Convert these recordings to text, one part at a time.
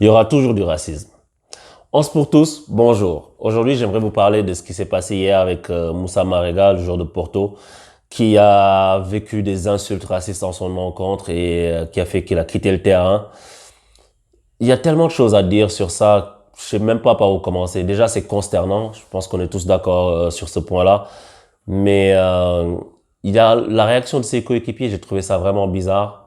Il y aura toujours du racisme. Once pour tous, bonjour. Aujourd'hui, j'aimerais vous parler de ce qui s'est passé hier avec Moussa Marega, le joueur de Porto, qui a vécu des insultes racistes en son encontre et qui a fait qu'il a quitté le terrain. Il y a tellement de choses à dire sur ça, je sais même pas par où commencer. Déjà, c'est consternant, je pense qu'on est tous d'accord sur ce point-là. Mais il y a la réaction de ses coéquipiers, j'ai trouvé ça vraiment bizarre.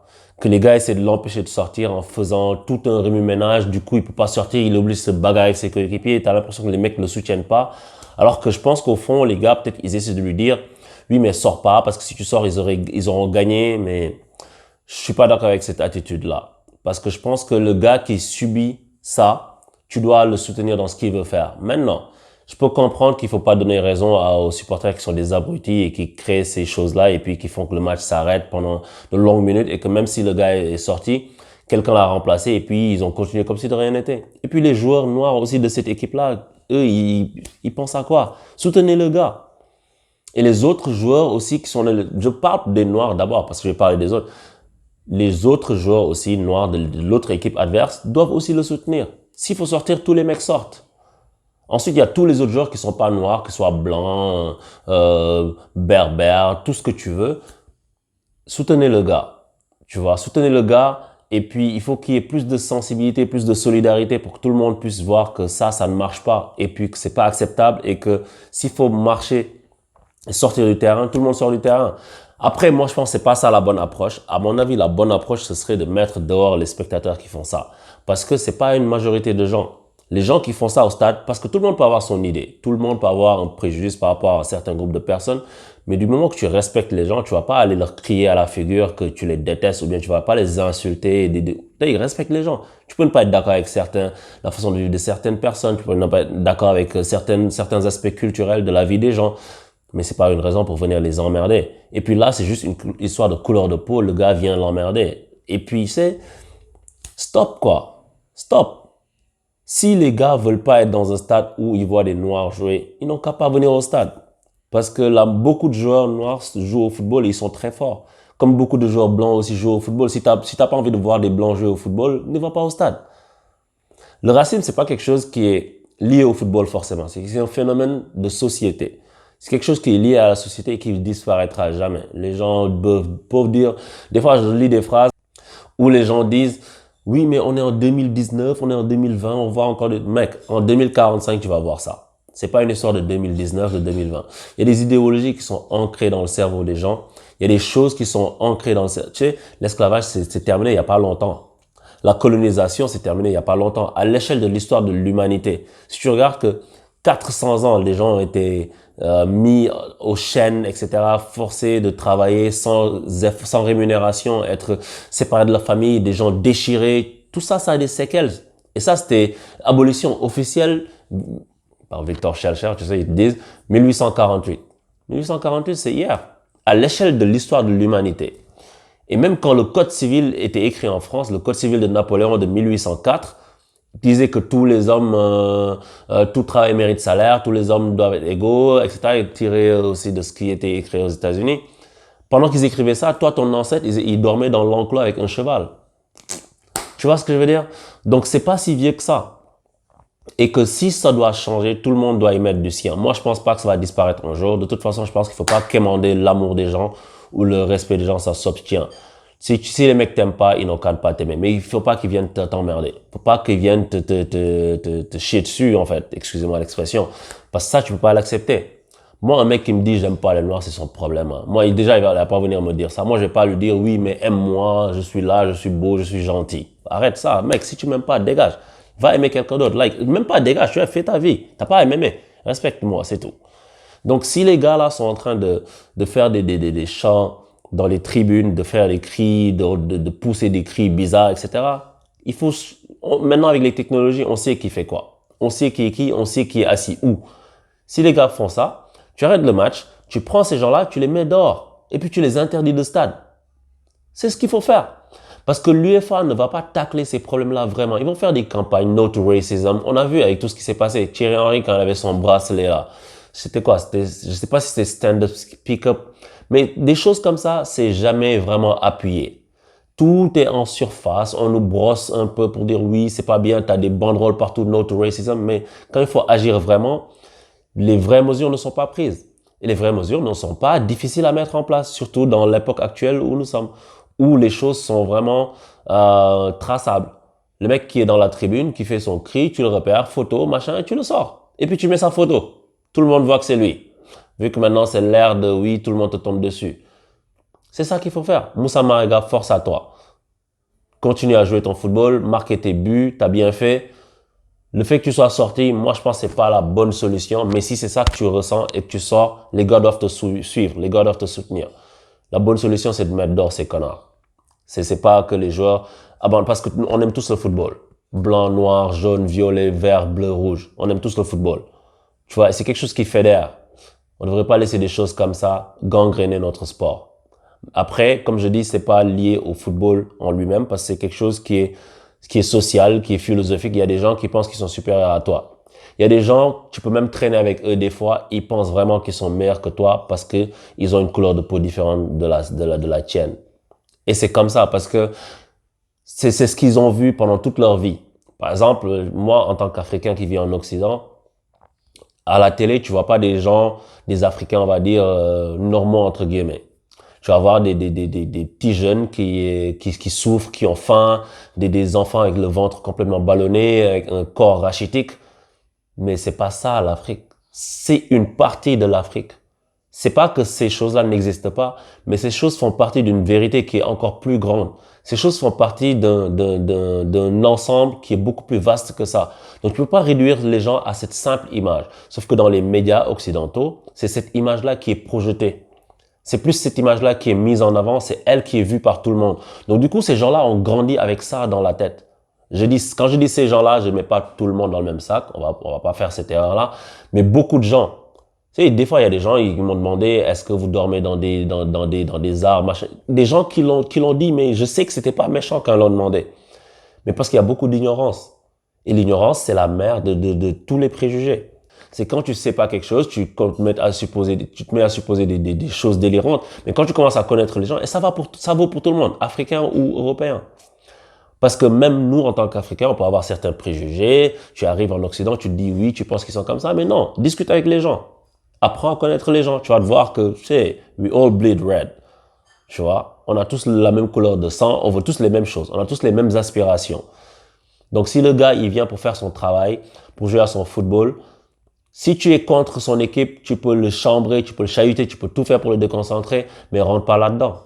Que les gars essaient de l'empêcher de sortir en faisant tout un remue-ménage. Du coup, il peut pas sortir, il est obligé de se bagarrer avec ses coéquipiers. T'as l'impression que les mecs ne le soutiennent pas. Alors que je pense qu'au fond, les gars, peut-être ils essaient de lui dire, oui, mais sors pas, parce que si tu sors, ils auront gagné. Mais je suis pas d'accord avec cette attitude-là. Parce que je pense que le gars qui subit ça, tu dois le soutenir dans ce qu'il veut faire. Maintenant, je peux comprendre qu'il faut pas donner raison aux supporters qui sont des abrutis et qui créent ces choses-là et puis qui font que le match s'arrête pendant de longues minutes et que même si le gars est sorti, quelqu'un l'a remplacé et puis ils ont continué comme si de rien n'était. Et puis les joueurs noirs aussi de cette équipe-là, eux, ils pensent à quoi? Soutenez le gars. Et les autres joueurs aussi qui sont, je parle des noirs d'abord parce que je vais parler des autres. Les autres joueurs aussi noirs de l'autre équipe adverse doivent aussi le soutenir. S'il faut sortir, tous les mecs sortent. Ensuite, il y a tous les autres joueurs qui sont pas noirs, que ce soit blancs, berbères, tout ce que tu veux. Soutenez le gars. Tu vois, soutenez le gars. Et puis, il faut qu'il y ait plus de sensibilité, plus de solidarité pour que tout le monde puisse voir que ça ne marche pas. Et puis que c'est pas acceptable et que s'il faut marcher et sortir du terrain, tout le monde sort du terrain. Après, moi, je pense que c'est pas ça la bonne approche. À mon avis, la bonne approche, ce serait de mettre dehors les spectateurs qui font ça. Parce que c'est pas une majorité de gens. Les gens qui font ça au stade, parce que tout le monde peut avoir son idée. Tout le monde peut avoir un préjudice par rapport à un certain groupe de personnes. Mais du moment que tu respectes les gens, tu vas pas aller leur crier à la figure que tu les détestes ou bien tu vas pas les insulter. Ils respectent les gens. Tu peux ne pas être d'accord avec la façon de vivre de certaines personnes. Tu peux ne pas être d'accord avec certains aspects culturels de la vie des gens. Mais c'est pas une raison pour venir les emmerder. Et puis là, c'est juste une histoire de couleur de peau. Le gars vient l'emmerder. Et puis, stop quoi. Stop. Si les gars veulent pas être dans un stade où ils voient des noirs jouer, ils n'ont qu'à pas venir au stade. Parce que là, beaucoup de joueurs noirs jouent au football et ils sont très forts. Comme beaucoup de joueurs blancs aussi jouent au football. Si t'as pas envie de voir des blancs jouer au football, ne va pas au stade. Le racisme, c'est pas quelque chose qui est lié au football forcément. C'est un phénomène de société. C'est quelque chose qui est lié à la société et qui ne disparaîtra jamais. Les gens peuvent dire, des fois je lis des phrases où les gens disent, oui, mais on est en 2019, on est en 2020, on voit encore des mecs. En 2045, tu vas voir ça. C'est pas une histoire de 2019, de 2020. Il y a des idéologies qui sont ancrées dans le cerveau des gens. Il y a des choses qui sont ancrées dans le cerveau. Tu sais, l'esclavage, c'est terminé il y a pas longtemps. La colonisation, c'est terminé il y a pas longtemps. À l'échelle de l'histoire de l'humanité. Si tu regardes que 400 ans, les gens ont été mis aux chaînes, etc., forcés de travailler sans rémunération, être séparés de la famille, des gens déchirés. Tout ça, ça a des séquelles. Et ça, c'était abolition officielle par Victor Schellcher, tu sais, ils disent 1848. 1848, c'est hier. À l'échelle de l'histoire de l'humanité. Et même quand le Code civil était écrit en France, le Code civil de Napoléon de 1804, disait que tous les hommes, tout travail mérite salaire, tous les hommes doivent être égaux, etc. Et tiré aussi de ce qui était écrit aux États-Unis. Pendant qu'ils écrivaient ça, toi, ton ancêtre, il dormait dans l'enclos avec un cheval. Tu vois ce que je veux dire? Donc, c'est pas si vieux que ça. Et que si ça doit changer, tout le monde doit y mettre du sien. Moi, je pense pas que ça va disparaître un jour. De toute façon, je pense qu'il faut pas quémander l'amour des gens ou le respect des gens, ça s'obtient. Si les mecs t'aiment pas, ils n'ont qu'à ne pas t'aimer. Mais il faut pas qu'ils viennent t'emmerder. Faut pas qu'ils viennent te chier dessus, en fait. Excusez-moi l'expression. Parce que ça, tu peux pas l'accepter. Moi, un mec qui me dit j'aime pas les noirs, c'est son problème. Hein. Moi, déjà, il va pas venir me dire ça. Moi, je vais pas lui dire oui, mais aime-moi, je suis là, je suis beau, je suis gentil. Arrête ça, mec. Si tu m'aimes pas, dégage. Va aimer quelqu'un d'autre. Like, même pas dégage, tu as fait ta vie. T'as pas à m'aimer. Respecte-moi, c'est tout. Donc, si les gars là sont en train de faire des chants dans les tribunes, de faire des cris, de pousser des cris bizarres, etc. Maintenant avec les technologies, on sait qui fait quoi. On sait qui est qui, on sait qui est assis où. Si les gars font ça, tu arrêtes le match, tu prends ces gens-là, tu les mets dehors. Et puis tu les interdis de stade. C'est ce qu'il faut faire. Parce que l'UEFA ne va pas tacler ces problèmes-là vraiment. Ils vont faire des campagnes no to racism. On a vu avec tout ce qui s'est passé. Thierry Henry, quand il avait son bracelet là. C'était quoi? Je sais pas si c'était stand-up, speak-up. Mais des choses comme ça, c'est jamais vraiment appuyé. Tout est en surface. On nous brosse un peu pour dire oui, c'est pas bien, tu as des banderoles partout, no to racism. Mais quand il faut agir vraiment, les vraies mesures ne sont pas prises. Et les vraies mesures ne sont pas difficiles à mettre en place, surtout dans l'époque actuelle où nous sommes, où les choses sont vraiment traçables. Le mec qui est dans la tribune, qui fait son cri, tu le repères, photo, machin, et tu le sors. Et puis tu mets sa photo. Tout le monde voit que c'est lui. Vu que maintenant c'est l'ère de oui, tout le monde te tombe dessus. C'est ça qu'il faut faire. Moussa Marega, force à toi. Continue à jouer ton football, marquer tes buts, t'as bien fait. Le fait que tu sois sorti, moi je pense que c'est pas la bonne solution, mais si c'est ça que tu ressens et que tu sors, les gars doivent te suivre, les gars doivent te soutenir. La bonne solution, c'est de mettre dehors ces connards. C'est pas que les joueurs abandonnent, parce qu'on aime tous le football. Blanc, noir, jaune, violet, vert, bleu, rouge. On aime tous le football. Tu vois, c'est quelque chose qui fédère. On ne devrait pas laisser des choses comme ça gangréner notre sport. Après, comme je dis, c'est pas lié au football en lui-même, parce que c'est quelque chose qui est social, qui est philosophique. Il y a des gens qui pensent qu'ils sont supérieurs à toi. Il y a des gens, tu peux même traîner avec eux des fois, ils pensent vraiment qu'ils sont meilleurs que toi parce que ils ont une couleur de peau différente de la tienne. Et c'est comme ça parce que c'est ce qu'ils ont vu pendant toute leur vie. Par exemple, moi, en tant qu'Africain qui vit en Occident, à la télé, tu vois pas des gens, des Africains, on va dire, normaux, entre guillemets. Tu vas voir des petits jeunes qui souffrent, qui ont faim, des enfants avec le ventre complètement ballonné, avec un corps rachitique. Mais c'est pas ça, l'Afrique. C'est une partie de l'Afrique. C'est pas que ces choses-là n'existent pas, mais ces choses font partie d'une vérité qui est encore plus grande. Ces choses font partie d'un ensemble qui est beaucoup plus vaste que ça. Donc, tu peux pas réduire les gens à cette simple image. Sauf que dans les médias occidentaux, c'est cette image-là qui est projetée. C'est plus cette image-là qui est mise en avant, c'est elle qui est vue par tout le monde. Donc, du coup, ces gens-là ont grandi avec ça dans la tête. Quand je dis ces gens-là, je mets pas tout le monde dans le même sac. On va pas faire cette erreur-là. Mais beaucoup de gens. Tu sais, des fois, il y a des gens, ils m'ont demandé, est-ce que vous dormez dans des arbres, machin. Des gens qui l'ont dit, mais je sais que c'était pas méchant quand ils l'ont demandé. Mais parce qu'il y a beaucoup d'ignorance. Et l'ignorance, c'est la mère de tous les préjugés. C'est quand tu sais pas quelque chose, tu te mets à supposer des choses délirantes. Mais quand tu commences à connaître les gens, et ça vaut pour tout le monde, africain ou européen. Parce que même nous, en tant qu'Africains, on peut avoir certains préjugés. Tu arrives en Occident, tu te dis oui, tu penses qu'ils sont comme ça, mais non, discute avec les gens. Apprends à connaître les gens. Tu vas te voir que, tu sais, we all bleed red. Tu vois, on a tous la même couleur de sang, on veut tous les mêmes choses, on a tous les mêmes aspirations. Donc, si le gars, il vient pour faire son travail, pour jouer à son football, si tu es contre son équipe, tu peux le chambrer, tu peux le chahuter, tu peux tout faire pour le déconcentrer, mais rentre pas là-dedans.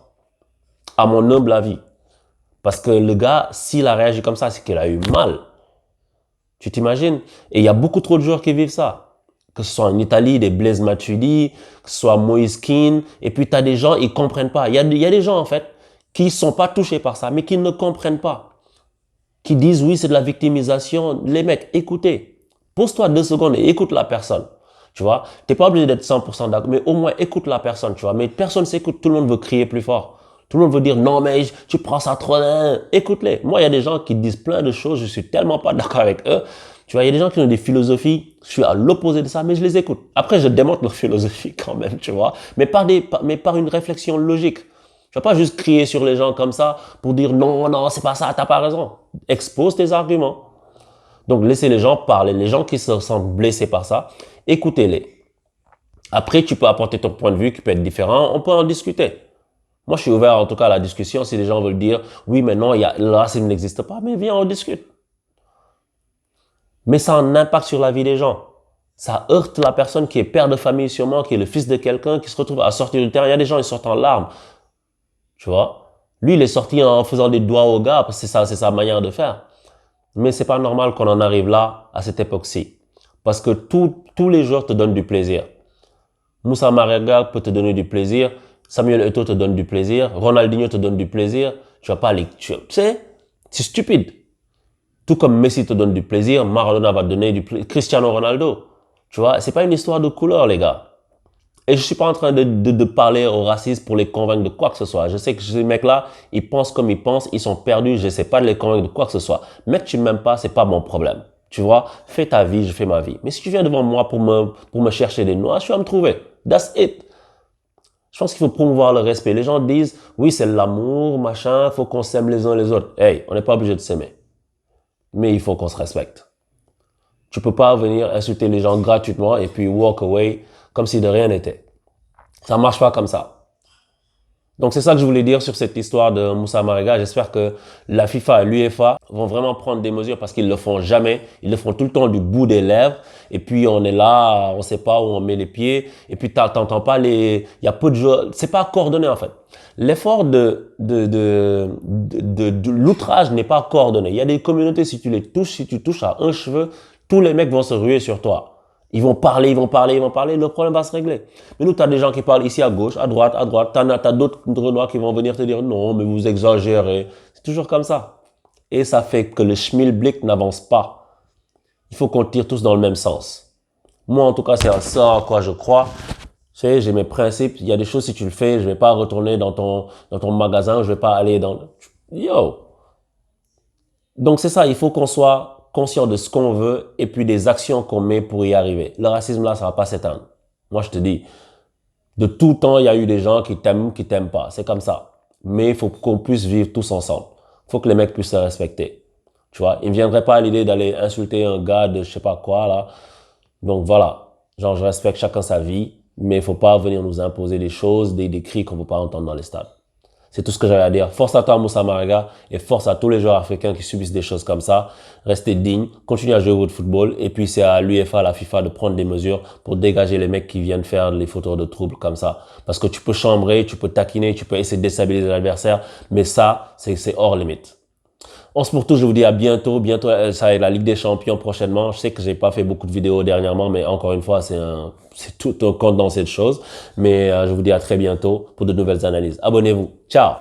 À mon humble avis. Parce que le gars, s'il a réagi comme ça, c'est qu'il a eu mal. Tu t'imagines? Et il y a beaucoup trop de joueurs qui vivent ça. Que ce soit en Italie, des Blaise Matuidi, que ce soit Moïse Kean. Et puis, tu as des gens, ils comprennent pas. Il y a des gens, en fait, qui sont pas touchés par ça, mais qui ne comprennent pas. Qui disent, oui, c'est de la victimisation. Les mecs, écoutez. Pose-toi 2 secondes et écoute la personne. Tu vois? T'es pas obligé d'être 100% d'accord, mais au moins écoute la personne, tu vois? Mais personne s'écoute. Tout le monde veut crier plus fort. Tout le monde veut dire, non, mais tu prends ça trop loin. Écoute-les. Moi, il y a des gens qui disent plein de choses. Je suis tellement pas d'accord avec eux. Tu vois, il y a des gens qui ont des philosophies. Je suis à l'opposé de ça, mais je les écoute. Après, je démonte leur philosophie quand même, tu vois. Mais par une réflexion logique. Tu vas pas juste crier sur les gens comme ça pour dire, non, non, c'est pas ça, t'as pas raison. Expose tes arguments. Donc, laissez les gens parler. Les gens qui se sentent blessés par ça, écoutez-les. Après, tu peux apporter ton point de vue qui peut être différent. On peut en discuter. Moi, je suis ouvert en tout cas à la discussion. Si les gens veulent dire, oui, mais non, le racisme n'existe pas, mais viens, on discute. Mais ça a un impact sur la vie des gens. Ça heurte la personne qui est père de famille sûrement, qui est le fils de quelqu'un, qui se retrouve à sortir du terrain. Il y a des gens, ils sortent en larmes. Tu vois? Lui, il est sorti en faisant des doigts au gars, parce que c'est sa manière de faire. Mais c'est pas normal qu'on en arrive là, à cette époque-ci. Parce que tous les joueurs te donnent du plaisir. Moussa Marega peut te donner du plaisir. Samuel Eto'o te donne du plaisir. Ronaldinho te donne du plaisir. Tu vas pas aller, tu sais, c'est stupide. Tout comme Messi te donne du plaisir, Maradona va te donner du plaisir. Cristiano Ronaldo. Tu vois, c'est pas une histoire de couleur, les gars. Et je suis pas en train de parler aux racistes pour les convaincre de quoi que ce soit. Je sais que ces mecs-là, ils pensent comme ils pensent, ils sont perdus, je sais pas de les convaincre de quoi que ce soit. Mec, tu m'aimes pas, c'est pas mon problème. Tu vois, fais ta vie, je fais ma vie. Mais si tu viens devant moi pour me chercher des noix, tu vas me trouver. That's it. Je pense qu'il faut promouvoir le respect. Les gens disent, oui, c'est l'amour, machin, faut qu'on s'aime les uns les autres. Hey, on n'est pas obligé de s'aimer. Mais il faut qu'on se respecte. Tu peux pas venir insulter les gens gratuitement et puis walk away comme si de rien n'était. Ça marche pas comme ça. Donc c'est ça que je voulais dire sur cette histoire de Moussa Marega. J'espère que la FIFA et l'UEFA vont vraiment prendre des mesures parce qu'ils le font jamais. Ils le font tout le temps du bout des lèvres. Et puis on est là, on sait pas où on met les pieds. Et puis t'entends pas il y a peu de jeux. C'est pas coordonné en fait. L'effort de l'outrage n'est pas coordonné. Il y a des communautés, si tu touches à un cheveu, tous les mecs vont se ruer sur toi. Ils vont parler, le problème va se régler. Mais nous, tu as des gens qui parlent ici à gauche, à droite, t'as d'autres Renois qui vont venir te dire non, mais vous exagérez. C'est toujours comme ça. Et ça fait que le schmilblick n'avance pas. Il faut qu'on tire tous dans le même sens. Moi, en tout cas, c'est ça à quoi je crois. Tu sais, j'ai mes principes. Il y a des choses, si tu le fais, je vais pas retourner dans ton magasin, je vais pas aller dans, yo. Donc c'est ça, il faut qu'on soit conscient de ce qu'on veut et puis des actions qu'on met pour y arriver. Le racisme là, ça va pas s'éteindre. Moi, je te dis, de tout temps, il y a eu des gens qui t'aiment pas. C'est comme ça. Mais il faut qu'on puisse vivre tous ensemble. Il faut que les mecs puissent se respecter. Tu vois, il me viendrait pas à l'idée d'aller insulter un gars de je sais pas quoi là. Donc voilà, genre je respecte chacun sa vie, mais il faut pas venir nous imposer des choses, des cris qu'on peut pas entendre dans les stades. C'est tout ce que j'avais à dire. Force à toi, Moussa Marega, et force à tous les joueurs africains qui subissent des choses comme ça. Restez dignes, continuez à jouer votre football, et puis c'est à l'UEFA, à la FIFA de prendre des mesures pour dégager les mecs qui viennent faire les fauteurs de troubles comme ça. Parce que tu peux chambrer, tu peux taquiner, tu peux essayer de déstabiliser l'adversaire, mais ça, c'est hors limite. On se retrouve, je vous dis à bientôt. Bientôt, ça va être la Ligue des Champions prochainement. Je sais que j'ai pas fait beaucoup de vidéos dernièrement, mais encore une fois, c'est tout un condensé de choses. Mais je vous dis à très bientôt pour de nouvelles analyses. Abonnez-vous. Ciao!